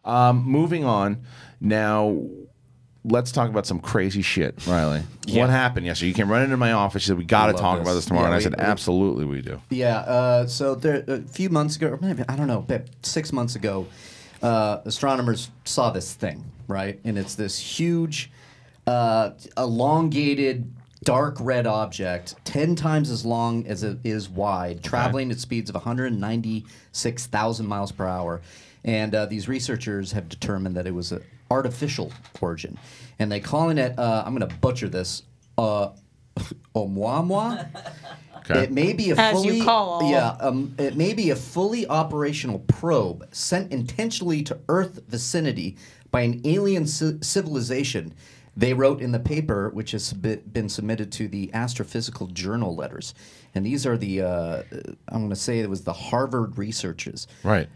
Moving on now. Let's talk about some crazy shit, Riley. What happened yesterday? You came running into my office. You said, we got to talk about this tomorrow. And I said, absolutely we do. Yeah. So there, a few months ago, or maybe, I don't know, 6 months ago, astronomers saw this thing, right? And it's this huge, elongated, dark red object, 10 times as long as it is wide, traveling at speeds of 196,000 miles per hour. And these researchers have determined that it was an artificial origin. And they're calling it, I'm going to butcher this, Oumuamua. Okay. It may be a it may be a fully operational probe sent intentionally to Earth vicinity by an alien civilization. They wrote in the paper, which has been submitted to the Astrophysical Journal letters. And these are the, I'm going to say it was the Harvard researchers. Right.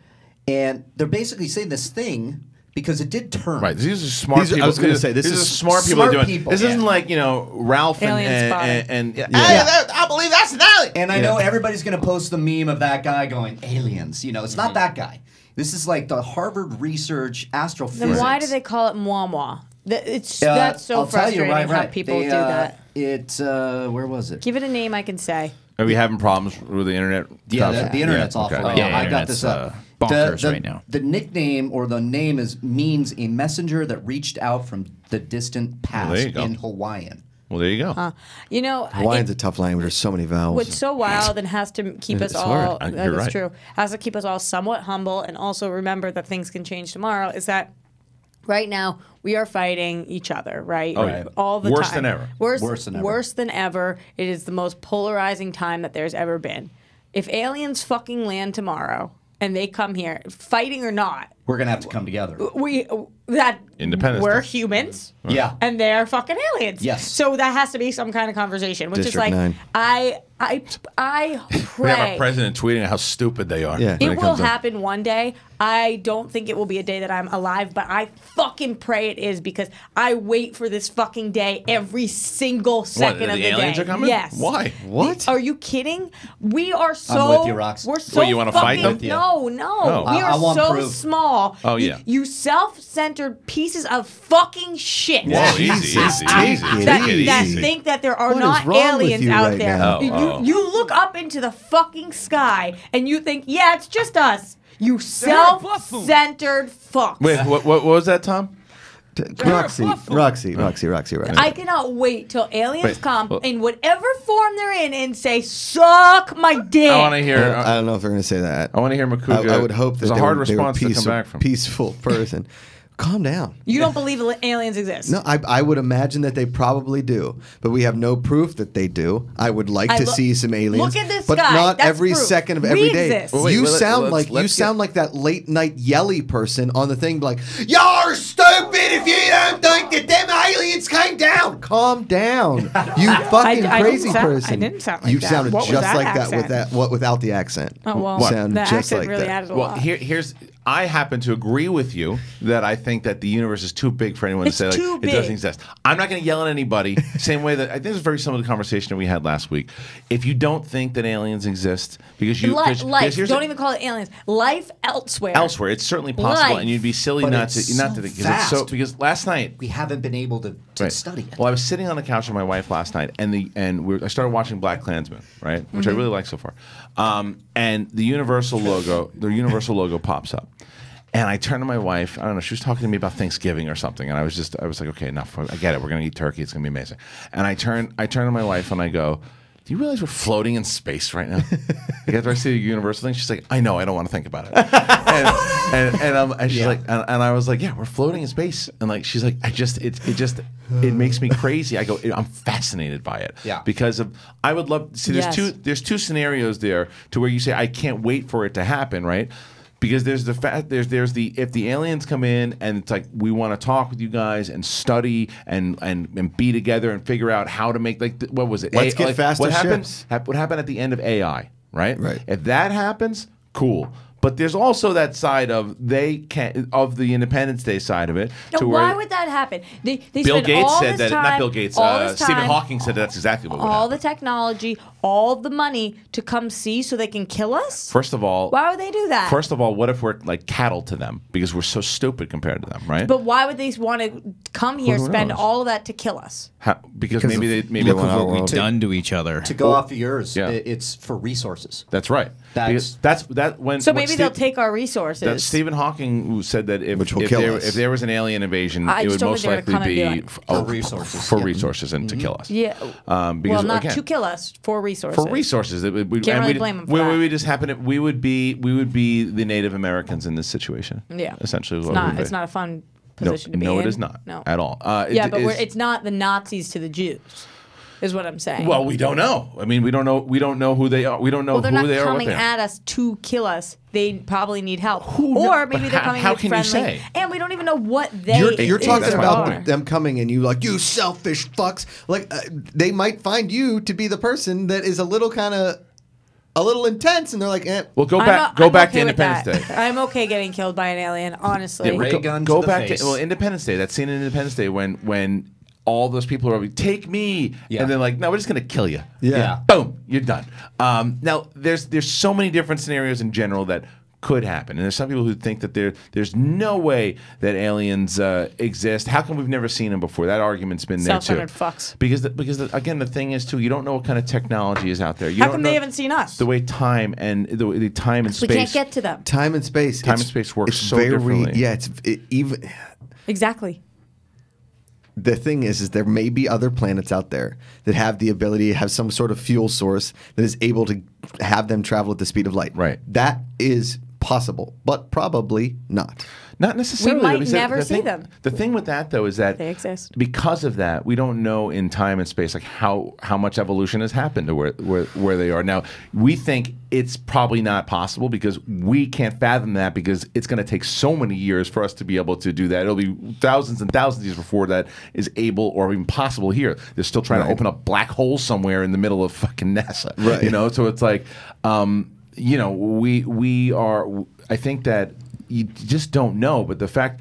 And they're basically saying this thing because it did turn. Right. These are smart people. I was going to say, this is smart people doing people. This isn't like, you know, Ralph and Yeah. I believe that's an alien. And I know everybody's going to post the meme of that guy going, aliens. You know, it's not that guy. This is like the Harvard research astrophysics. Then why do they call it Muamua? That's so frustrating how people do that. Where was it? Give it a name I can say. Are we having problems with the internet? Yeah, the internet's awful. Okay. I got this up. Bonkers right now. The nickname or the name means a messenger that reached out from the distant past in Hawaiian. Well, there you go. You know, Hawaiian's a tough language. There's so many vowels. What's so wild and has to keep us all, that's true, has to keep us all somewhat humble and also remember that things can change tomorrow is that right now we are fighting each other, right? Oh, yeah. All the Worse time. than ever. Worse than ever. Worse than ever. It is the most polarizing time that there's ever been. If aliens fucking land tomorrow and they come here, fighting or not, we're going to have to come together. Independence we're Day. humans. Yeah. And they're fucking aliens. Yes. So that has to be some kind of conversation, which District is like 9. I pray. We have our president tweeting how stupid they are. Yeah. It will happen one day. I don't think it will be a day that I'm alive, but I fucking pray it is because I wait for this fucking day every single second of the aliens day. are coming? Yes. Why? What? Are you kidding? We are so. I'm with you, Rox. We're so. Wait, you wanna fight them? No. Oh. We are I want so proof. small. Oh, yeah. You self-centered pieces of fucking shit. Whoa, easy. That think that there are What is not wrong with aliens you out right there. now? You look up into the fucking sky and you think, yeah, it's just us. You self-centered fucks. Wait, what was that, Tom? Roxy. I cannot wait till aliens come in whatever form they're in and say, suck my dick. I want to hear. I don't know if they're going to say that. I want to hear Makuga. I would hope that there's a hard response to come back from. Peaceful person. Calm down. You don't believe aliens exist? No, I would imagine that they probably do, but we have no proof that they do. I would like to see some aliens. Look at this but guy. not That's every proof. second of We every day. exist. Well, You wait, sound like that late night yelly person on the thing, like you're stupid if you don't think that them aliens came down. Calm down, you fucking crazy person. I didn't sound like you that. sounded What was just that like accent? that without the accent. Oh well, Sounded the just accent like really that. added a Well, lot. here's. I happen to agree with you that I think that the universe is too big for anyone It's to say too like, big. it doesn't exist. I'm not going to yell at anybody. Same way that I think it's very similar to the conversation that we had last week. If you don't think that aliens exist because you life, here's don't even call it aliens. Life elsewhere. elsewhere, it's certainly possible, Life. and you'd be silly But not it's to so because fast. it's so because last night. We haven't been able to Right. study it. Well, I was sitting on the couch with my wife last night, and I started watching Black Klansman, right, which I really like so far. And the Universal logo pops up, and I turned to my wife. I don't know. She was talking to me about Thanksgiving or something, and I was like, okay, enough. I get it. We're gonna eat turkey. It's gonna be amazing. And I turn to my wife and I go, do you realize we're floating in space right now? Like after I see the Universal thing, she's like, I know, I don't want to think about it. and she's like, and I was like, yeah, we're floating in space. And like, she's like, it makes me crazy. I go, I'm fascinated by it. Yeah. Because I would love to see. There's two scenarios there to where you say I can't wait for it to happen, right? Because there's the fact if the aliens come in and it's like we want to talk with you guys and study and be together and figure out how to make what was it? Let's get faster what ships. What happened at the end of AI, right? Right. If that happens, cool. But there's also that side of the Independence Day side of it. Now, why would that happen? They Bill Gates said that. Time, not Bill Gates. Stephen Hawking said that's exactly what would happen. All the technology, all the money to come see so they can kill us. First of all, why would they do that? First of all, what if we're like cattle to them because we're so stupid compared to them, right? But why would they want to come here, spend all of that to kill us? Because maybe look at what we've done to each other. To go off of yours, it's for resources. That's right. So maybe they'll take our resources. Stephen Hawking said that if there was an alien invasion, it would most likely be for resources and to kill us. Yeah. Because, not to kill us, for resources. For resources. Can't really blame them for that. We just happen we would be the Native Americans in this situation. Yeah. Essentially, it's not a fun position to be in. No, it is not. No. At all. But it's not the Nazis to the Jews. Is what I'm saying. Well, we don't know. I mean, we don't know who they are. We don't know who they are. Well, they're not coming at us to kill us. They probably need help. Or maybe they're coming with friendly. How can you say? And we don't even know what You're talking about them coming and you selfish fucks. Like they might find you to be the person that is a little intense, and they're like, eh. Well, go back to Independence Day. I'm okay getting killed by an alien, honestly. Yeah, go back to Independence Day. That scene in Independence Day when all those people are like, take me, and they're like, no, we're just gonna kill you. Yeah. Boom, you're done. Now there's so many different scenarios in general that could happen, and there's some people who think that there's no way that aliens exist. How come we've never seen them before? That argument's been there too. Self-centered fucks. Because again, the thing is too, you don't know what kind of technology is out there. How come they haven't seen us? The way time and the time and space. We can't get to them. Time and space. Time and space works so differently. Yeah, even exactly. The thing is there may be other planets out there that have the ability to have some sort of fuel source that is able to have them travel at the speed of light. Right. That is possible, but probably not. Not necessarily. We might never see them. The thing with that, though, is that they exist. Because of that, we don't know in time and space how much evolution has happened to where they are now. We think it's probably not possible because we can't fathom that because it's going to take so many years for us to be able to do that. It'll be thousands and thousands of years before that is able or even possible here. They're still trying to open up black holes somewhere in the middle of fucking NASA. Right. You know, so it's like, we are. I think that. You just don't know, but the fact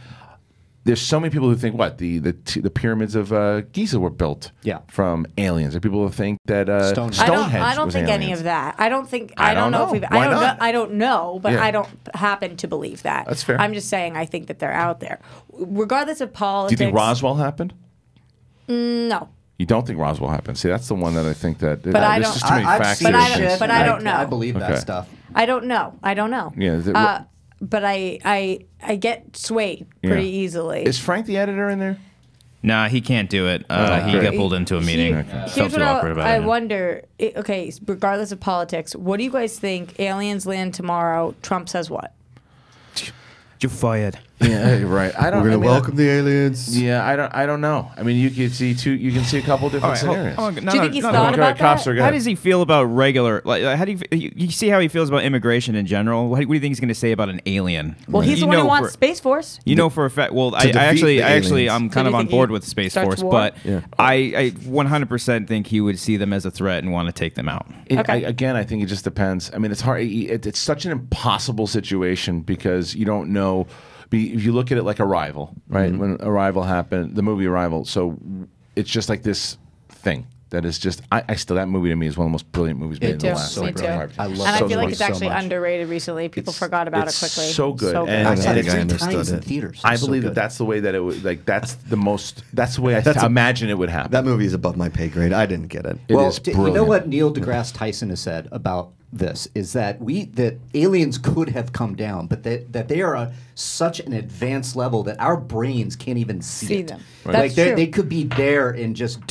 there's so many people who think the pyramids of Giza were built from aliens. There are people who think that Stonehenge. I don't think any of that. I don't know if we've. I don't know, but I don't happen to believe that. That's fair. I'm just saying I think that they're out there, regardless of politics. Do you think Roswell happened? No. You don't think Roswell happened? See, that's the one that I think that. But I don't. Just too many facts. But I don't know. I believe that stuff. I don't know. Yeah. But I get swayed pretty easily. Is Frank the editor in there? Nah, he can't do it. He got pulled into a meeting. Felt too awkward about it. I wonder. Okay, regardless of politics, what do you guys think? Aliens land tomorrow. Trump says what? You're fired. Yeah, right. We're gonna welcome the aliens. Yeah, I don't know. I mean, you can see a couple different scenarios. Do you think he's thought about that? How does he feel about regular? Like, how do you see how he feels about immigration in general? What do you think he's going to say about an alien? Well, he's the one who wants Space Force. You know for a fact. Well, I actually, I'm kind of on board with Space Force, but I 100% think he would see them as a threat and want to take them out. Again, I think it just depends. I mean, it's hard. It's such an impossible situation because you don't know. If you look at it like Arrival, right? Mm-hmm. When Arrival happened, the movie Arrival, so it's just like this thing that is just. That movie to me is one of the most brilliant movies made in the last. Me too. I love it. And I feel like it's actually underrated recently. People forgot about it quickly. So good. So and I it's understood it. Theaters. I believe that's the way that it would. Like that's the way I imagine it would happen. That movie is above my pay grade. I didn't get it. It is brilliant. You know what Neil deGrasse Tyson has said about this is that aliens could have come down, but that they are such an advanced level that our brains can't even see them. Right. That's true. They could be there in just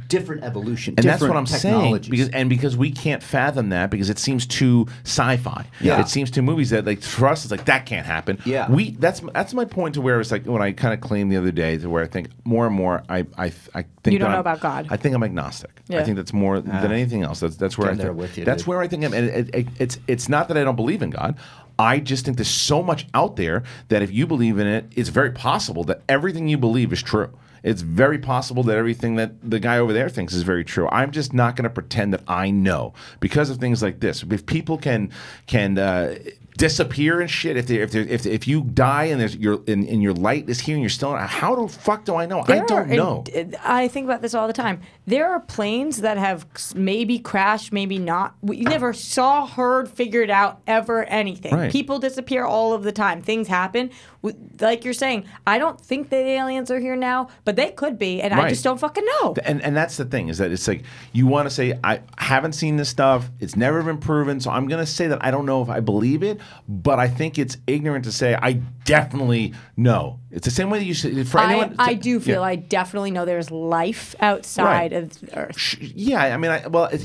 different evolution, and that's what I'm technologies. saying. Because we can't fathom that because it seems too sci-fi. Yeah. It seems to movies that like for us it's like that can't happen. Yeah. That's my point to where it's like when I kind of claimed the other day to where I think more and more I think you don't know about God. I think I'm agnostic. Yeah. I think that's more than anything else. That's where I think. That's where I think I'm. And it's not that I don't believe in God. I just think there's so much out there that if you believe in it, it's very possible that everything you believe is true. It's very possible that everything that the guy over there thinks is very true. I'm just not going to pretend that I know because of things like this. If people can disappear and shit, if you die and there's your light is here and you're still, how the fuck do I know? I don't know. I think about this all the time. There are planes that have maybe crashed, maybe not. We never saw, heard, figured out ever anything. Right. People disappear all of the time. Things happen. Like you're saying, I don't think the aliens are here now, but they could be, and I just don't fucking know. And that's the thing, is that it's like you want to say, I haven't seen this stuff. It's never been proven, so I'm going to say that I don't know if I believe it, but I think it's ignorant to say I definitely know. It's the same way that you should. For anyone, I do feel I definitely know there's life outside of Earth. Yeah, I mean,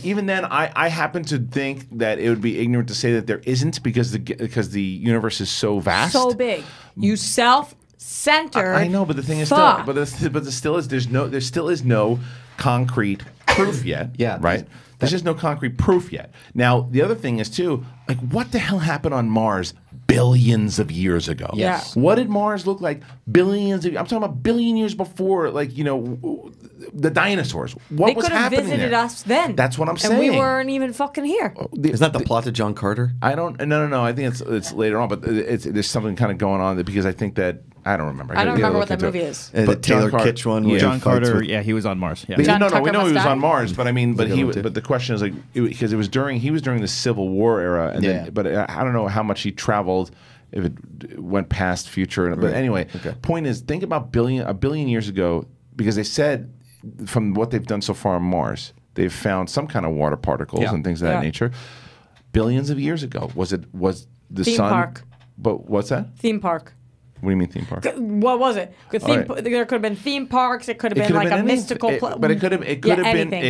even then, I happen to think that it would be ignorant to say that there isn't because the universe is so vast, so big. You self-centered. I know, but the thing is, there still is no concrete proof yet. Yeah, right. There's just no concrete proof yet. Now, the other thing is too, like, what the hell happened on Mars billions of years ago? Yes. What did Mars look like billions of? I'm talking about billion years before, like, you know, the dinosaurs. What was happening there? They could have visited us then. That's what I'm saying. And we weren't even fucking here. Isn't that the plot to John Carter? I don't. No. I think it's later on, but there's something kind of going on because I think that. I don't remember. I don't remember what that movie is. The Taylor Kitsch one. John Carter. Yeah, he was on Mars. Yeah. We know he was on Mars, but I mean, but the question is, like, because he was during the Civil War era, and then, but I don't know how much he traveled, if it went past future. But anyway, point is, think about a billion years ago, because they said from what they've done so far on Mars, they've found some kind of water particles and things of that nature. Billions of years ago, was the theme sun? Park. But what's that? Theme park. What do you mean theme park? What was it? There could have been theme parks. It could have been like a mystical place. But it could have been anything.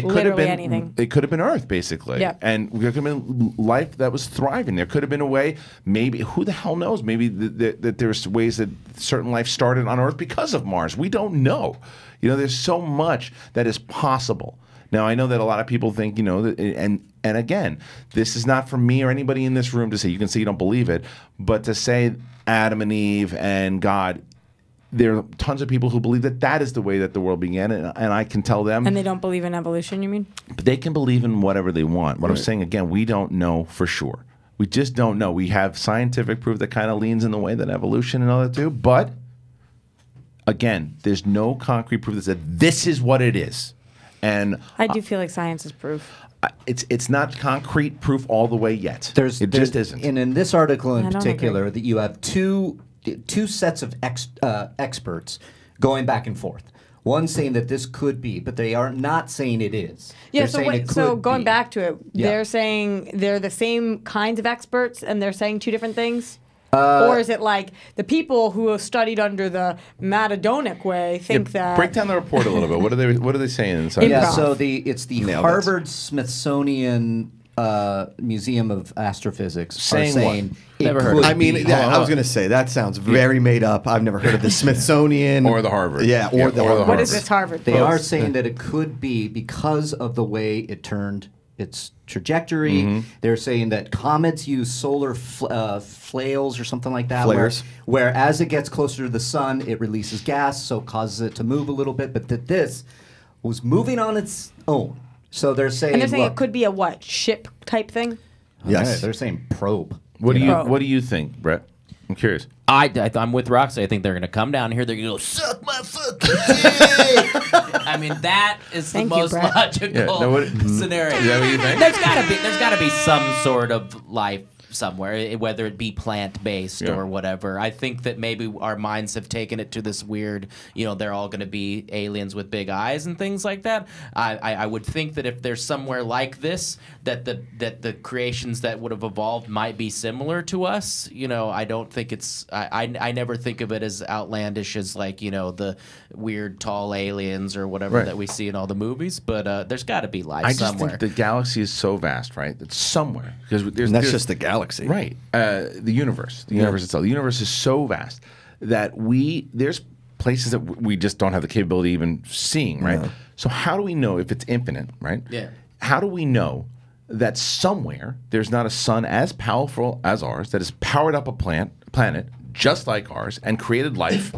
It could have been Earth, basically. Yeah. And there could have been life that was thriving. There could have been a way, maybe, who the hell knows? Maybe that there's ways that certain life started on Earth because of Mars. We don't know. You know, there's so much that is possible. Now, I know that a lot of people think, you know, and again, this is not for me or anybody in this room to say, you can say you don't believe it, but to say Adam and Eve and God, there are tons of people who believe that is the way that the world began, and I can tell them. And they don't believe in evolution, you mean? But they can believe in whatever they want. What I'm saying, again, we don't know for sure. We just don't know. We have scientific proof that kind of leans in the way that evolution and all that do, but again, there's no concrete proof that said this is what it is. And I do feel like science is proof. It's not concrete proof all the way yet. It just isn't. And in this article in particular, that you have two sets of experts going back and forth. One saying that this could be, but they are not saying it is. Yeah, so going back to it, they're saying they're the same kinds of experts and they're saying two different things? Or is it like the people who have studied under the Matadonic way think that? Break down the report a little bit. What are they saying inside? Yeah, so it's the Harvard Smithsonian Museum of Astrophysics saying never heard. I mean, I was going to say that sounds very made up. I've never heard of the Smithsonian or the Harvard. Yeah, or the Harvard. What is this Harvard? They are saying that it could be because of the way it turned its trajectory. They're saying that comets use solar flails or something like that. Flares. Where as it gets closer to the sun, it releases gas, so causes it to move a little bit. But that this was moving on its own. So they're saying, and they're saying it could be a what, ship type thing? Yes, okay, they're saying probe. What do you think, Brett? I'm curious. I'm with Roxy. I think they're going to come down here. They're going to go, suck my fucking dick. I mean, that is the most logical scenario. Is that what you think? There's got to be some sort of life somewhere, whether it be plant-based or whatever. I think that maybe our minds have taken it to this weird, you know, they're all going to be aliens with big eyes and things like that. I would think that if there's somewhere like this, that the creations that would have evolved might be similar to us. You know, I don't think it's... I never think of it as outlandish as, like, you know, the weird tall aliens or whatever that we see in all the movies, but there's got to be life somewhere. I just think the galaxy is so vast, right? It's somewhere. Because that's just the galaxy. Right. The universe. The universe itself. The universe is so vast that there's places that we just don't have the capability of even seeing, right? No. So how do we know if it's infinite, right? Yeah. How do we know that somewhere there's not a sun as powerful as ours that has powered up a planet just like ours and created life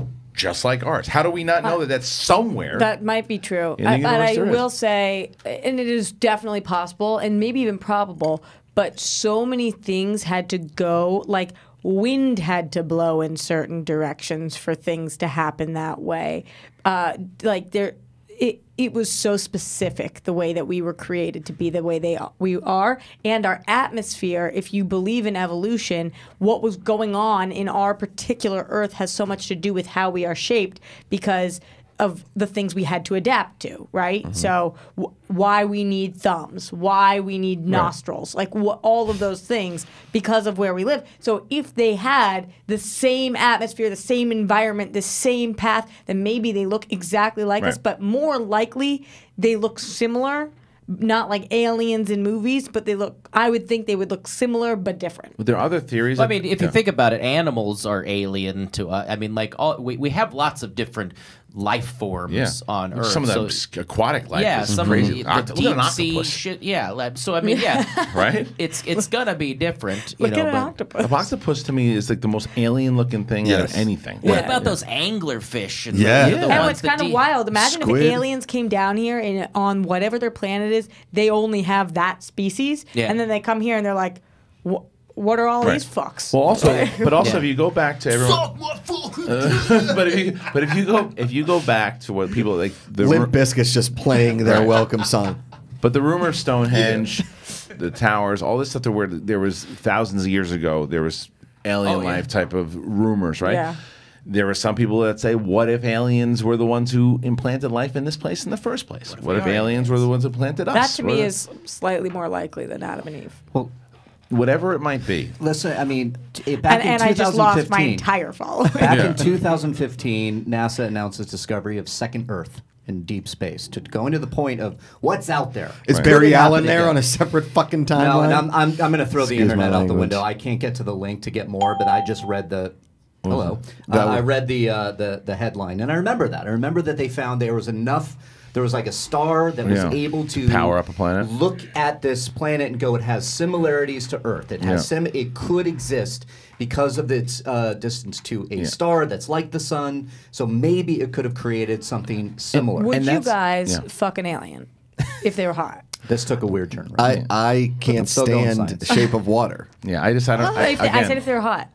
just like ours. How do we not know that that's somewhere? That might be true. But I will say, and it is definitely possible and maybe even probable, but so many things had to go, like wind had to blow in certain directions for things to happen that way. It was so specific the way that we were created to be the way we are, and our atmosphere. If you believe in evolution, what was going on in our particular Earth has so much to do with how we are shaped because of the things we had to adapt to, right? Mm-hmm. So why we need thumbs, why we need nostrils, like all of those things because of where we live. So if they had the same atmosphere, the same environment, the same path, then maybe they look exactly like us, but more likely they look similar. Not like aliens in movies, but I would think they would look similar but different. But there are other theories. Well, I mean, if you think about it, animals are alien to us. I mean, like we have lots of different life forms on Earth. Some of them aquatic life. Yeah, is some crazy. of the deep sea shit. Yeah, so I mean, right? It's gonna be different. Look at an octopus. An octopus to me is like the most alien-looking thing out of anything. What about those anglerfish? And and what's kind of wild? Imagine if aliens came down here and on whatever their planet is, they only have that species, and then they come here and they're like, what are all these fucks? Well, also, if you go back to everyone, but if you go back to what people like, the Limp Bizkit's just playing their welcome song. But the rumor of Stonehenge, the towers, all this stuff, there was thousands of years ago, there was alien life type of rumors, right? Yeah. There were some people that say, what if aliens were the ones who implanted life in this place in the first place? What if aliens were the ones who planted us? That to me is slightly more likely than Adam and Eve. Well, whatever it might be. Listen, I mean, back in 2015, I just lost my entire following. Back in 2015, NASA announced its discovery of second Earth in deep space to go into the point of what's out there. Is Barry Allen there on a separate fucking timeline? No, and I'm going to throw the internet out the window. I can't get to the link to get more, but I just read the. Hello. I read the headline, and I remember that. I remember that they found there was enough. There was like a star that was able to power up a planet. Look at this planet and go, it has similarities to Earth. It has it could exist because of its distance to a star that's like the sun. So maybe it could have created something similar. Would you guys fuck an alien if they were hot? This took a weird turn. Right? I can't stand Shape of Water. Yeah, I said if they were hot.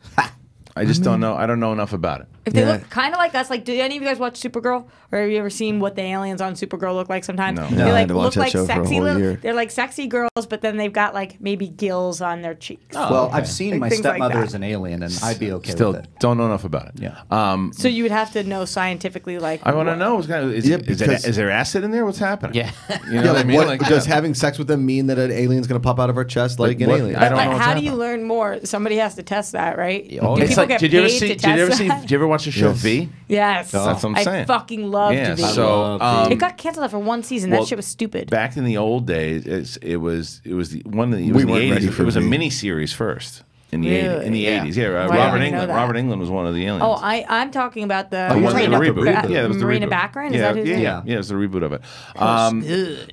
I just don't know. I don't know enough about it. If they look kind of like us, like, do any of you guys watch Supergirl? Or have you ever seen what the aliens on Supergirl look like sometimes? No. They I had to watch look that like show for a sexy whole little. year. They're like sexy girls, but then they've got like maybe gills on their cheeks. Well, I've seen Like my things like stepmother that. as an alien, and I'd be okay Still with it. don't know enough about it. Yeah. So you would have to know scientifically, like. I want to know. Is there acid in there? What's happening? Yeah. You know what I mean? Does having sex with them mean that an alien's going to pop out of our chest like an alien? I don't know. How do you learn more? Somebody has to test that, right? Oh, Do it's people like, get did you ever paid see? to Did you ever test see? that? Did you ever watch the show V? Yes. That's what I'm saying. I fucking loved Yeah. V. So it got canceled after one season. That shit was stupid. Back in the old days, it was the one of the We weren't ready 80s. for It was a V. mini series first. In the Really? 80s, in the 80s, yeah. Why Robert didn't I know England. that? Robert England was one of the aliens. Oh, I'm talking about the It was the Marina, reboot. Yeah, it was the Marina reboot. Baccarin. Is Yeah, that who's name? yeah, it was the reboot of it.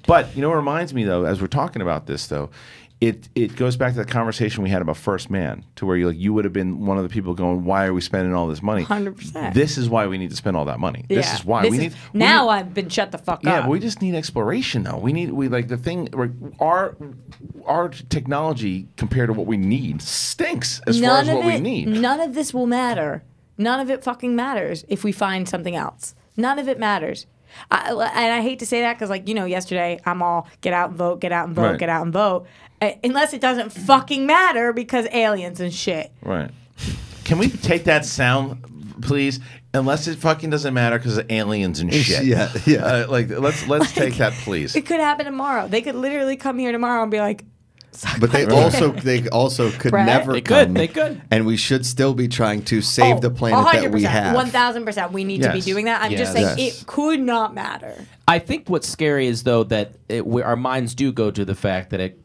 But you know what reminds me though, as we're talking about this though, it goes back to the conversation we had about First Man, to where you would have been one of the people going, why are we spending all this money? 100%. This is why we need to spend all that money. This is why we need. Now I've been shut the fuck up. Yeah, but we just need exploration though. We like the thing. Our technology compared to what we need stinks as far as what we need. None of this will matter. None of it fucking matters if we find something else. None of it matters. And I hate to say that because, like, yesterday I'm all get out and vote, get out and vote, Right. get out and vote. Unless it doesn't fucking matter because aliens and shit. Right. Can we take that sound, please? Unless it fucking doesn't matter because of aliens and shit. Yeah. Let's take that, please. It could happen tomorrow. They could literally come here tomorrow and be like, But they also could Brett? never They come. could. They could. And we should still be trying to save the planet that we 100%, have. 1,000%. We need to be Yes. doing that. I'm just saying it could not matter. I think what's scary is though that our minds do go to the fact that it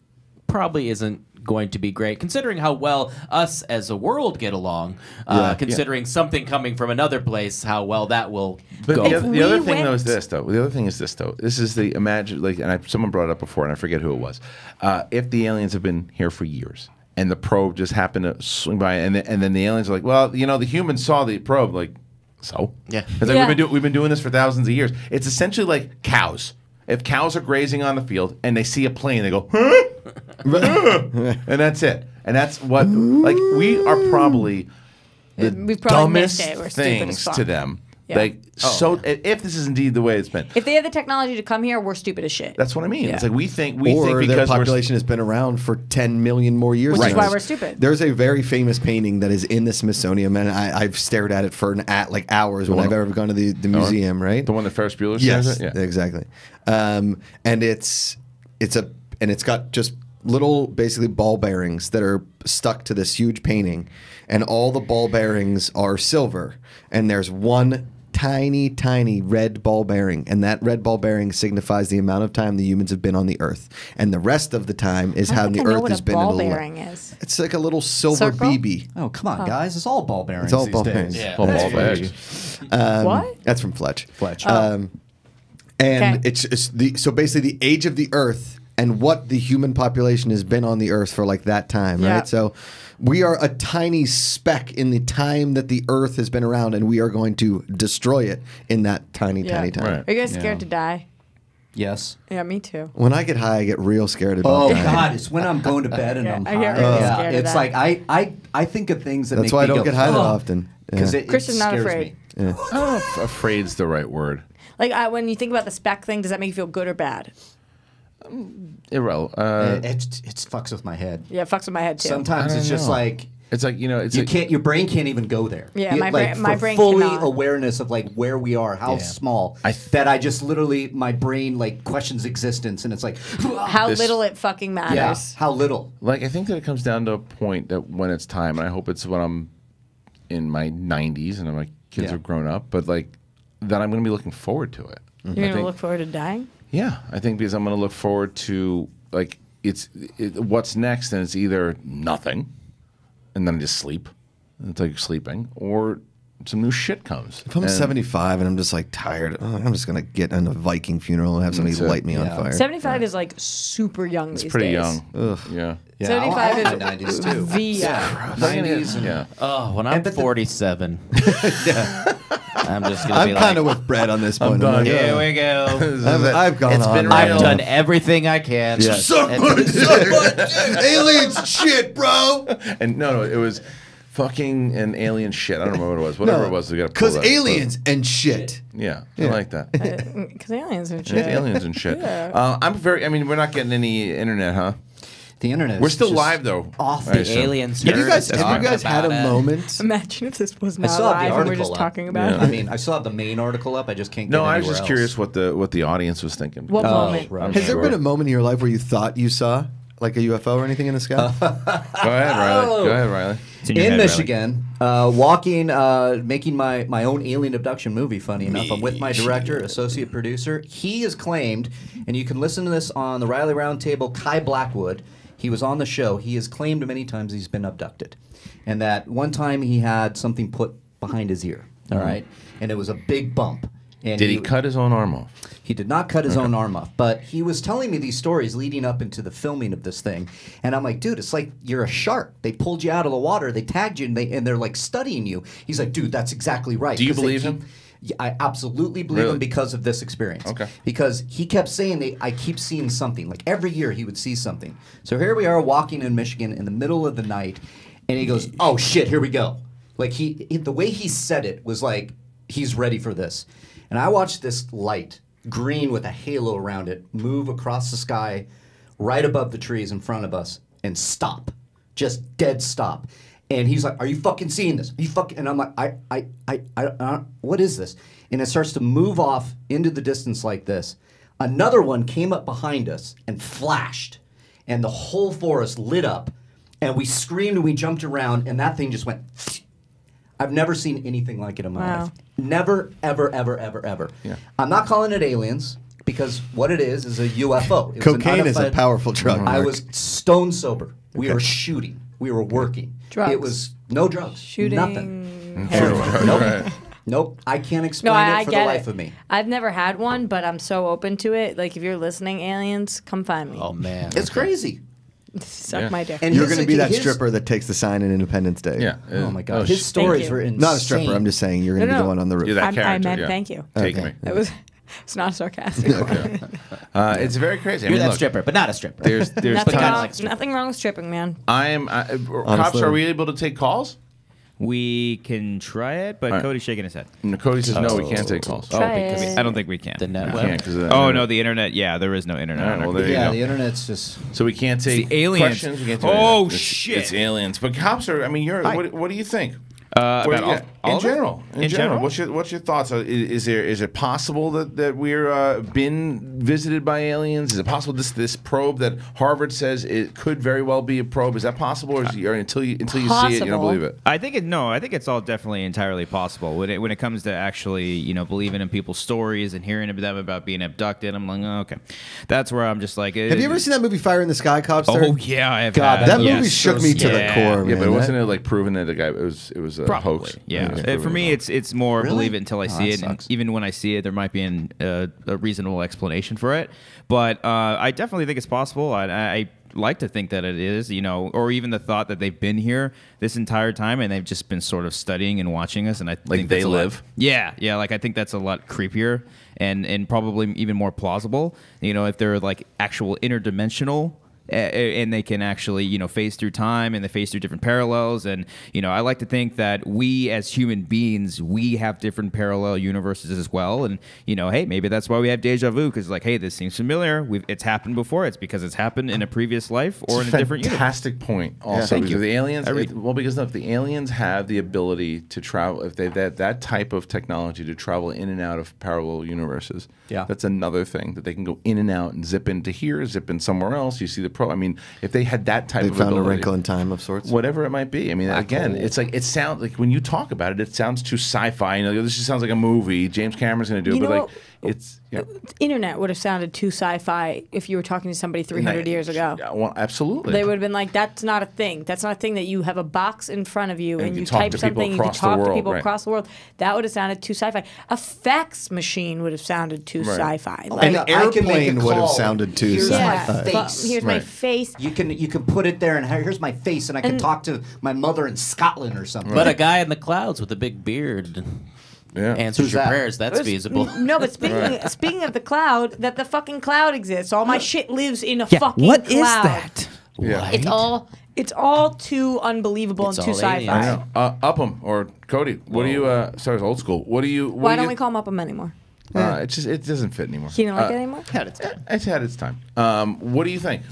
probably isn't going to be great, considering how well us as a world get along. Considering something coming from another place, how well that will But go. the other thing though is this though. The other thing is this though. This is the imagine someone brought it up before and I forget who it was. If the aliens have been here for years and the probe just happened to swing by and then the aliens are like, well, the humans saw the probe, like, So Yeah. it's like we've been doing this for thousands of years. It's essentially like cows. If cows are grazing on the field and they see a plane, they go, huh? And that's it. And that's what like we are probably the dumbest things to them. Yeah. Like if this is indeed the way it's been. If they have the technology to come here, we're stupid as shit. That's what I mean. Yeah. It's like we think because their population has been around for 10 million more years. Which is why we're stupid. There's a very famous painting that is in the Smithsonian, and I've stared at it for like hours when I've ever gone to the museum. Right, the one that Ferris Bueller says it? Yeah, exactly. And it's got just little basically ball bearings that are stuck to this huge painting, and all the ball bearings are silver, and there's one tiny red ball bearing, and that red ball bearing signifies the amount of time the humans have been on the Earth, and the rest of the time is how the Earth has been in the bearing is. It's like a little silver BB. Oh, come on, guys! It's all ball bearings. It's all ball bearings. Yeah. All ball bags. What? That's from Fletch. Oh. And so basically the age of the Earth and what the human population has been on the Earth for like that time, right? So we are a tiny speck in the time that the Earth has been around, and we are going to destroy it in that tiny time. Right. Are you guys scared to die? Yes. Yeah, me too. When I get high, I get real scared about dying. God, it's when I'm going to bed and I'm high. I get really scared of it's that. like I think of things that That's make why me I don't go, get high that often. Because it Christian's not scares afraid. me. Yeah. I don't know if afraid's the right word. Like when you think about the speck thing, does that make you feel good or bad? Irrelevant. It fucks with my head. Yeah, it fucks with my head too. Sometimes it's just like it's like your brain can't even go there. Yeah, You- my brain fully cannot. awareness of like where we are, how small that I just literally my brain like questions existence, and it's like how little it fucking matters. yeah, how little. Like I think that it comes down to a point that when it's time, and I hope it's when I'm in my 90s and my kids are grown up, but like that I'm going to be looking forward to it. You're going to look forward to dying? Yeah, I think because I'm going to look forward to like what's next, and it's either nothing, and then I just sleep, and it's like sleeping, or some new shit comes. If I'm 75 and I'm just like tired, I'm just gonna get in a Viking funeral and have somebody light me on fire. 75 is like super young these days. It's pretty young. Ugh. Yeah. 75 is 90s too. Yeah. 90s. Yeah. Oh, when I'm 47. I'm just gonna be I'm kind of with Brett on this point. done. Here we go. I've gone It's on. been I've real. done everything I can. Yes. And- Aliens shit, bro. And no, it was fucking an alien shit. I don't remember what it was. Whatever it was, we got to pull Because that. aliens and shit. Yeah, I like that. Because aliens and shit. It's aliens and shit. I'm very. I mean, we're not getting any internet, huh? The internet. We're still live though. Off I the assume. aliens. Have you heard guys, us have you talking guys had a about it. moment? Imagine if this was I not still have the live and we're article just up. talking about Yeah. it. I mean, I still have the main article up. I just can't. No, get I was anywhere just else. curious what the audience was thinking. What moment? right. Has there Sure. been a moment in your life where you thought you saw like a UFO or anything in the sky? Go ahead, Riley. Go ahead, Riley. It's in your In head, Michigan, walking, making my own alien abduction movie. Funny enough, I'm with my director, associate producer. He has claimed, and you can listen to this on the Riley Roundtable. Kai Blackwood, he was on the show. He has claimed many times he's been abducted, and that one time he had something put behind his ear. All right, and it was a big bump. And Did he cut his own arm off? He did not cut his own arm off, but he was telling me these stories leading up into the filming of this thing, and I'm like, dude, it's like you're a shark. They pulled you out of the water, they tagged you, and they're like studying you. He's like, dude, that's exactly right. Do you 'Cause they believe keep- him? Yeah, I absolutely believe Really? him because of this experience. Okay. Because he kept saying, I keep seeing something. Like every year he would see something. So here we are walking in Michigan in the middle of the night, and he goes, oh shit, here we go. Like the way he said it was like he's ready for this. And I watched this light, green with a halo around it, move across the sky right above the trees in front of us and stop. Just dead stop. And he's like, are you fucking seeing this? Are you fucking? And I'm like, I what is this? And it starts to move off into the distance like this. Another one came up behind us and flashed. And the whole forest lit up. And we screamed and we jumped around. And that thing just went. I've never seen anything like it in my life. Never, ever, ever, ever, ever. Yeah. I'm not calling it aliens because what it is a UFO. It was an Cocaine is a unidentified- powerful drug. I Mark. was stone sober. We were shooting. We were working. Drugs. It was no drugs. Shooting. Nothing. Heroin. Nope. Right. Nope. I can't explain No, I it for the get life it. of me. I've never had one, but I'm so open to it. Like, if you're listening, aliens, come find me. Oh man, It's crazy. Suck my dick. And you're going to be that stripper that takes the sign in Independence Day. Yeah. Oh my God. His stories were insane. Not a stripper. I'm just saying you're going to be the one on the roof. You're that character. I meant thank you. Take me. It's not sarcastic. It's very crazy. You're that stripper, but not a stripper. There's nothing wrong with stripping, man. Cops, are we able to take calls? We can try it, but Cody's shaking his head. No, Cody says no, we can't take calls. I don't think we can. The net no, the internet. Yeah, there is no internet. Well, there you go. The internet's just... So we can't take aliens. questions. We can't do shit. It's aliens. But cops are, I mean, what do you think? About in general. What's your thoughts? Is it possible that we're been visited by aliens? Is it possible this probe that Harvard says it could very well be a probe? Is that possible, or until you see it, you don't believe it? I think it's all definitely entirely possible. When it comes to actually believing in people's stories and hearing them about being abducted, I'm like, okay, that's where I'm just like. Have you ever seen that movie Fire in the Sky, Cops? Oh yeah, I have. God, that movie shook me to the core. Yeah, but wasn't it like proven that the guy it was a hoax? Yeah, for me, it's more believe it until I see it. And even when I see it, there might be a reasonable explanation for it. But I definitely think it's possible. I like to think that it is, or even the thought that they've been here this entire time and they've just been sort of studying and watching us. And I think they live. Yeah. Like I think that's a lot creepier and probably even more plausible. If they're like actual interdimensional. And they can actually, phase through time and they phase through different parallels. And, I like to think that we as human beings, we have different parallel universes as well. And, hey, maybe that's why we have deja vu because, hey, this seems familiar. It's happened before. It's because it's happened in a previous life or in a different universe. Fantastic point. Also, thank you. The aliens, because if the aliens have the ability to travel, if they've that type of technology to travel in and out of parallel universes, that's another thing that they can go in and out and zip into here, zip in somewhere else. You see the I mean, if they had that type of ability, they found a wrinkle in time of sorts, whatever it might be. I mean, again, it's like it sounds like when you talk about it, it sounds too sci-fi. This just sounds like a movie. James Cameron's going to do it, but it's internet would have sounded too sci-fi if you were talking to somebody 300 years ago. Well, absolutely. They would have been like, "That's not a thing. That's not a thing that you have a box in front of you and you type something. You can talk to people across the world." That would have sounded too sci-fi. A fax machine would have sounded too sci-fi. An airplane would have sounded too sci-fi. Here's my face. You can put it there, and here's my face, and I can talk to my mother in Scotland or something. But a guy in the clouds with a big beard answers your prayers. That's feasible. No, but speaking of the cloud, that the fucking cloud exists. All my shit lives in a fucking cloud. What is that? Yeah. It's all too unbelievable and too sci-fi. Upham or Cody, what do you? Sorry, old school. What do you? Why don't we call him Upham anymore? It doesn't fit anymore. He didn't like it anymore. It's had its time. What do you think?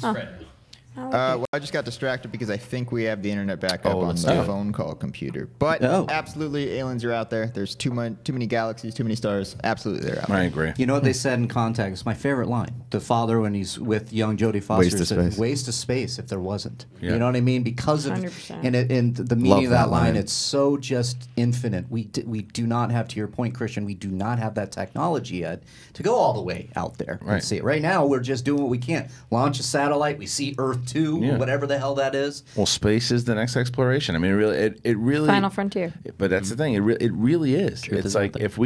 Well, I just got distracted because I think we have the internet back up on the phone call computer. But absolutely, aliens are out there. There's too many galaxies, too many stars. Absolutely, they're out there. I agree. You know what they said in Contact? It's my favorite line. The father, when he's with young Jodie Foster, said, "Waste of space if there wasn't." Yeah. You know what I mean? Because of 100%. And the meaning of that line, it's so just infinite. We do not have, to your point, Christian, we do not have that technology yet to go all the way out there and see it. Right now, we're just doing what we can. Launch a satellite. We see Earth 2, whatever the hell that is. Well, space is the next exploration. I mean, it really Final frontier. But that's the thing. It really is. It's like if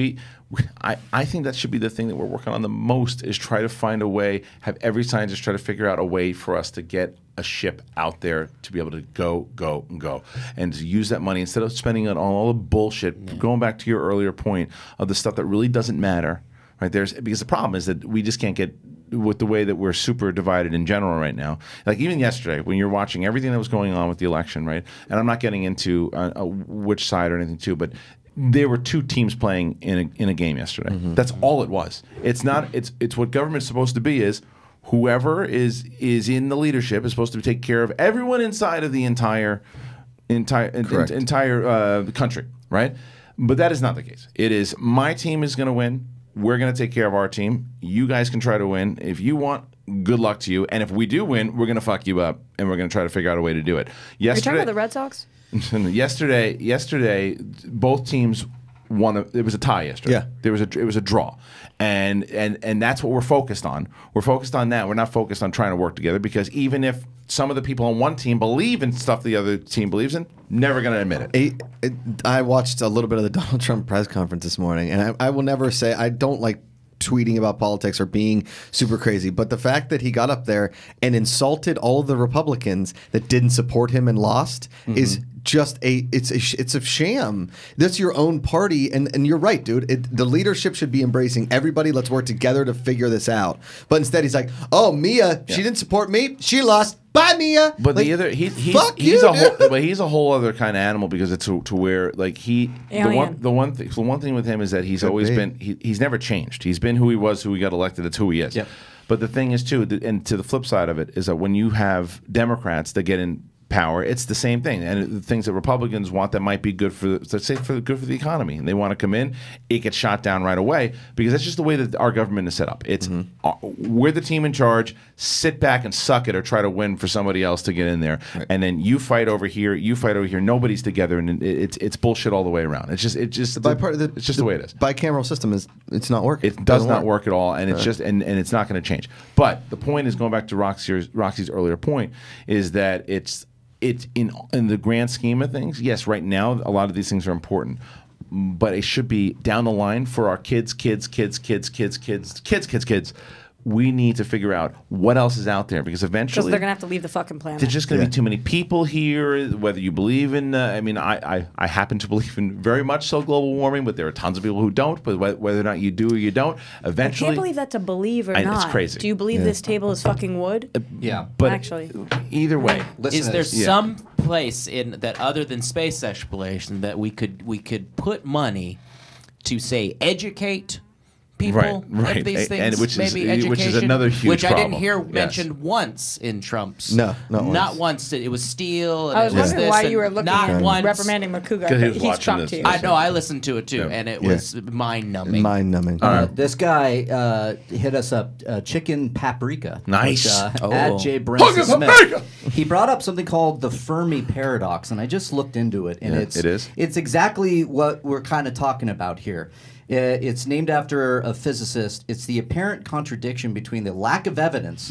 I think that should be the thing that we're working on the most is try to find a way, have every scientist try to figure out a way for us to get a ship out there to be able to go, and to use that money instead of spending it on all the bullshit. Going back to your earlier point of the stuff that really doesn't matter, right? Because the problem is that we just can't get with the way that we're super divided in general right now. Like even yesterday, when you're watching everything that was going on with the election, right? And I'm not getting into which side or anything too, but there were two teams playing in a game yesterday. Mm-hmm. That's all it was. It's not. It's what government's supposed to be. Is whoever is in the leadership is supposed to take care of everyone inside of the entire country, right? But that is not the case. It is my team is going to win. We're going to take care of our team. You guys can try to win. If you want, good luck to you. And if we do win, we're going to fuck you up, and we're going to try to figure out a way to do it. Yesterday, are you talking about the Red Sox? Yesterday, both teams won. It was a tie yesterday. Yeah, it was a draw, and that's what we're focused on. We're focused on that. We're not focused on trying to work together because even if some of the people on one team believe in stuff the other team believes in, never going to admit it. I watched a little bit of the Donald Trump press conference this morning, and I will never say I don't like tweeting about politics or being super crazy. But the fact that he got up there and insulted all of the Republicans that didn't support him and lost is just it's a sham. That's your own party, and you're right, dude. The leadership should be embracing everybody. Let's work together to figure this out. But instead, he's like, "Oh, Mia, she didn't support me. She lost. Bye, Mia." But like, the other he's a whole other kind of animal because it's to where like the one thing with him is that he's always been he's never changed. He's been who he was, who he got elected. That's who he is. Yep. But the thing is too, and to the flip side of it is that when you have Democrats that get in power, it's the same thing, and the things that Republicans want that might be good for, let's say, good for the economy, and they want to come in, it gets shot down right away because that's just the way that our government is set up. It's we're the team in charge. Sit back and suck it, or try to win for somebody else to get in there, and then you fight over here, you fight over here. Nobody's together, and it's bullshit all the way around. It's just it's just the way it is. Bicameral system it's not working. It does not work at all, and it's just and it's not going to change. But the point is, going back to Roxy's earlier point, is that it's in the grand scheme of things, yes, right now a lot of these things are important, but it should be down the line for our kids. We need to figure out what else is out there because eventually they're gonna have to leave the fucking planet. There's just gonna be too many people here. Whether you believe in, I happen to believe in very much so global warming, but there are tons of people who don't. But whether or not you do or you don't, eventually, I can't believe that's a believe or not. It's crazy. Do you believe this table is fucking wood? Yeah, but actually, either way, is there some place in that other than space exploration that we could put money to say educate people of these things, and which education, is another huge problem. I problem. didn't hear mentioned once in Trump's. Not once. It was steel. And I was it was wondering this why and you were looking not at once. reprimanding Makuga. Because he was He's talked to you. I know. I listened to it too, and it was mind-numbing. Mind-numbing. This guy hit us up, chicken paprika. Nice. Which, at J. Branson Smith. He brought up something called the Fermi paradox, and I just looked into it, and it's exactly what we're kind of talking about here. It's named after a physicist. It's the apparent contradiction between the lack of evidence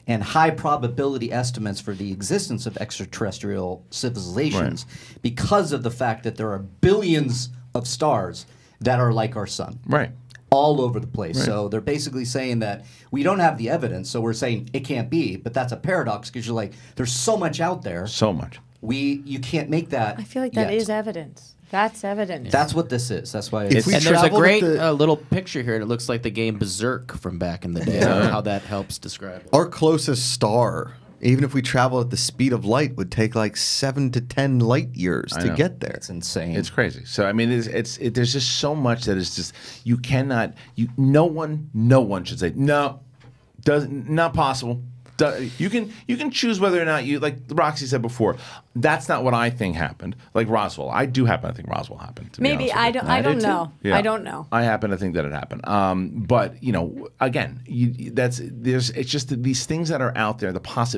and high probability estimates for the existence of extraterrestrial civilizations because of the fact that there are billions of stars that are like our sun. Right. All over the place. So they're basically saying that we don't have the evidence, so we're saying it can't be, but that's a paradox because you're like, there's so much out there. So much. You can't make that. I feel like that is evidence. That's evidence. That's what this is. That's why and there's a great little picture here. And it looks like the game Berserk from back in the day. I don't know how that helps describe it. Our closest star, even if we travel at the speed of light, would take like 7 to 10 light years to get there. It's insane. It's crazy. So I mean, there's just so much that is just you cannot. No one should say no. Not possible. You can choose whether or not you, like Roxy said before, that's not what I think happened. Like Roswell, I do happen to think Roswell happened. Maybe I don't know. Yeah. I don't know. I happen to think that it happened. But again, it's just that these things that are out there.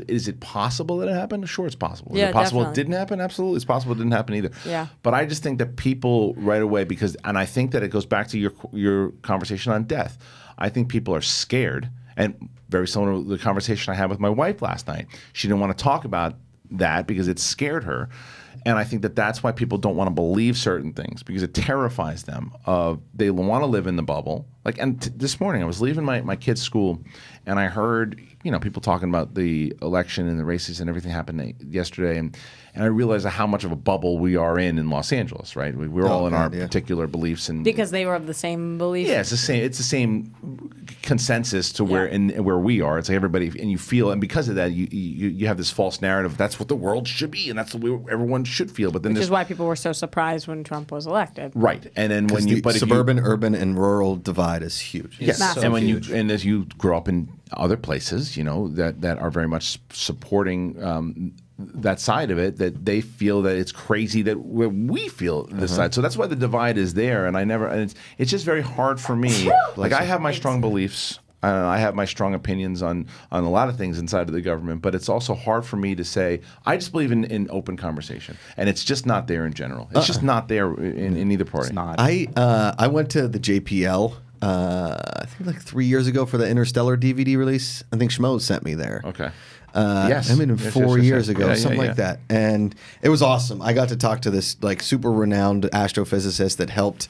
Is it possible that it happened? Sure, it's possible. Is it possible definitely. it didn't happen? Absolutely, it's possible it didn't happen either. Yeah. But I just think that people right away and I think that it goes back to your conversation on death. I think people are scared. And very similar to the conversation I had with my wife last night. She didn't want to talk about that because it scared her. And I think that that's why people don't want to believe certain things because it terrifies them. They want to live in the bubble. This morning I was leaving my kid's school and I heard people talking about the election and the races and everything happened yesterday. And I realized how much of a bubble we are in Los Angeles, right? We're all in our particular beliefs and because they were of the same belief. Yeah, it's the same. It's the same consensus to where we are. It's like everybody, and you feel, and because of that, you have this false narrative. That's what the world should be, and that's the way everyone should feel. But then, which is why people were so surprised when Trump was elected. Right, and then when suburban, urban, and rural divide is huge. Yes, and as you grow up in other places, that are very much supporting that side of it, that they feel that it's crazy that we feel this side. So that's why the divide is there. And it's just very hard for me. Like I have my strong beliefs. I have my strong opinions on a lot of things inside of the government, but it's also hard for me to say, I just believe in open conversation. And it's just not there in general. It's just not there in either party. It's not. I went to the JPL I think like 3 years ago for the Interstellar DVD release. I think Schmo sent me there. Okay. Yes. I mean, Yes, 4 yes, years yes. ago, Yeah, something yeah, like that. And it was awesome. I got to talk to this like super renowned astrophysicist that helped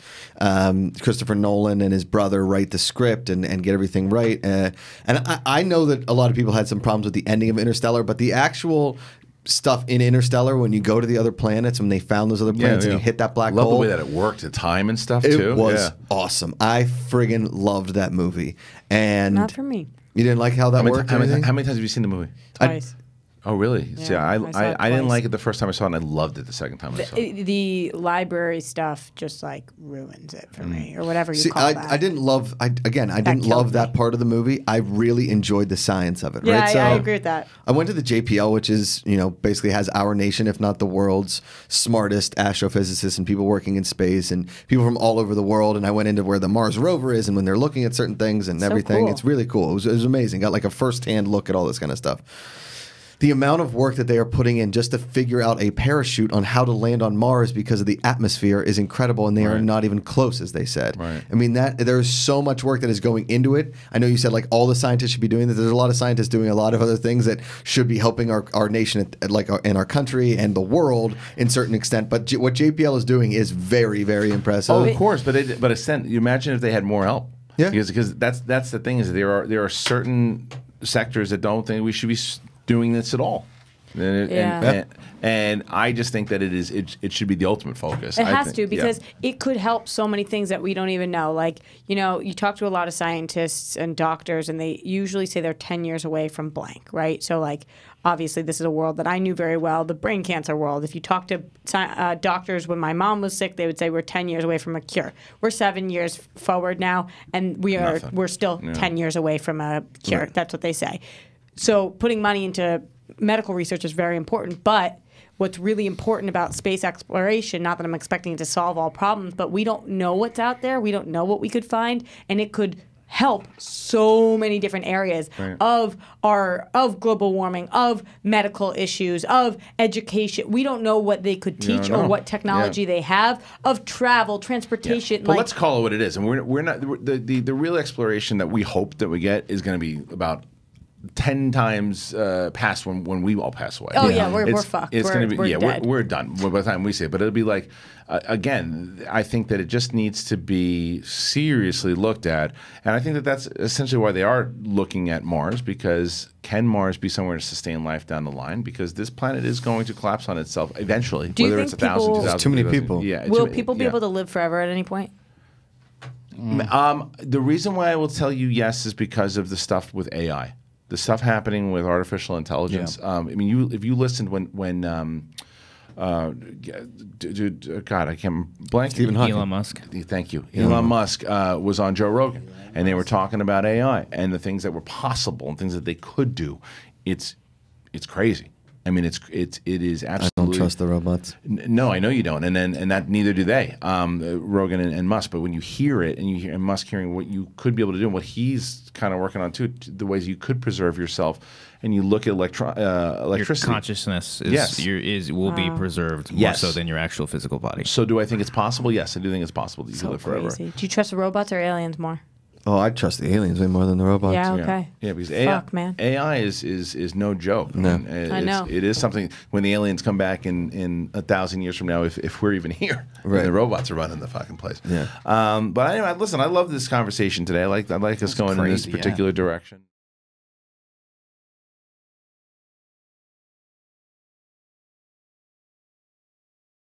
Christopher Nolan and his brother write the script and get everything right. And I know that a lot of people had some problems with the ending of Interstellar, but the actual stuff in Interstellar, when you go to the other planets, when they found those other planets and you hit that black hole. hole. Love the way that it worked, the time and stuff, it too. It was awesome. I friggin' loved that movie. And Not for me. you didn't like how that worked? How many times have you seen the movie? Twice. Oh, really? Yeah, See, I saw it I didn't twice. like it the first time I saw it, and I loved it the second time I saw it. The library stuff just like ruins it for me, or whatever you See, call that. I didn't love. I didn't love that part of the movie. I really enjoyed the science of it. Yeah, right? I agree with that. I went to the JPL, which is basically has our nation, if not the world's smartest astrophysicists and people working in space and people from all over the world. And I went into where the Mars rover is and when they're looking at certain things and everything. Cool. It's really cool. It was amazing. Got like a first-hand look at all this kind of stuff. The amount of work that they are putting in just to figure out a parachute on how to land on Mars because of the atmosphere is incredible, and they are not even close, as they said. Right. I mean, there's so much work that is going into it. I know you said like all the scientists should be doing this. There's a lot of scientists doing a lot of other things that should be helping our nation, in our country and the world in certain extent. But what JPL is doing is very, very impressive. Oh, of course, but you imagine if they had more help. Yeah. Because that's the thing is there are certain sectors that don't think we should be doing this at all. And I just think that it should be the ultimate focus. It has to, because it could help so many things that we don't even know. Like, you talk to a lot of scientists and doctors, and they usually say they're 10 years away from blank, right? So, like, obviously, this is a world that I knew very well, the brain cancer world. If you talk to doctors when my mom was sick, they would say we're 10 years away from a cure. We're 7 years forward now, and we're still 10 years away from a cure. Right. That's what they say. So putting money into medical research is very important, but what's really important about space exploration, not that I'm expecting it to solve all problems, but we don't know what's out there. We don't know what we could find, and it could help so many different areas of global warming, of medical issues, of education. We don't know what they could teach or what technology they have, of travel, transportation. But let's call it what it is. And we're not the real exploration that we hope that we get is going to be about 10 times past when we all pass away. Oh yeah, we're fucked. It's going to be dead. we're done by the time we see it. But it'll be like again, I think that it just needs to be seriously looked at, and I think that that's essentially why they are looking at Mars, because can Mars be somewhere to sustain life down the line? Because this planet is going to collapse on itself eventually. Do you whether think it's 1,000, 2,000, too many people. Yeah. Will people be able to live forever at any point? The reason why I will tell you yes is because of the stuff with AI. The stuff happening with artificial intelligence. I mean, if you listened when God, I can't blank. Stephen Hawking. Elon Musk. Thank you. Elon Musk was on Joe Rogan, and they were talking about AI and the things that were possible and things that they could do. It's crazy. I mean, it is absolutely. I don't trust the robots. No, I know you don't, and that neither do they. Rogan and Musk. But when you hear it, and you hear Musk hearing what you could be able to do, and what he's kind of working on too, the ways you could preserve yourself, and you look at electricity. Your consciousness will be preserved more so than your actual physical body. So, do I think it's possible? Yes, I do think it's possible that you can live forever. Do you trust the robots or aliens more? Oh, I trust the aliens way more than the robots. Yeah, okay. Yeah, because man. AI is no joke. No. I know. It is something when the aliens come back in 1,000 years from now, if we're even here, right. The robots are running the fucking place. Yeah. But anyway, listen, I love this conversation today. I like us going in this particular direction.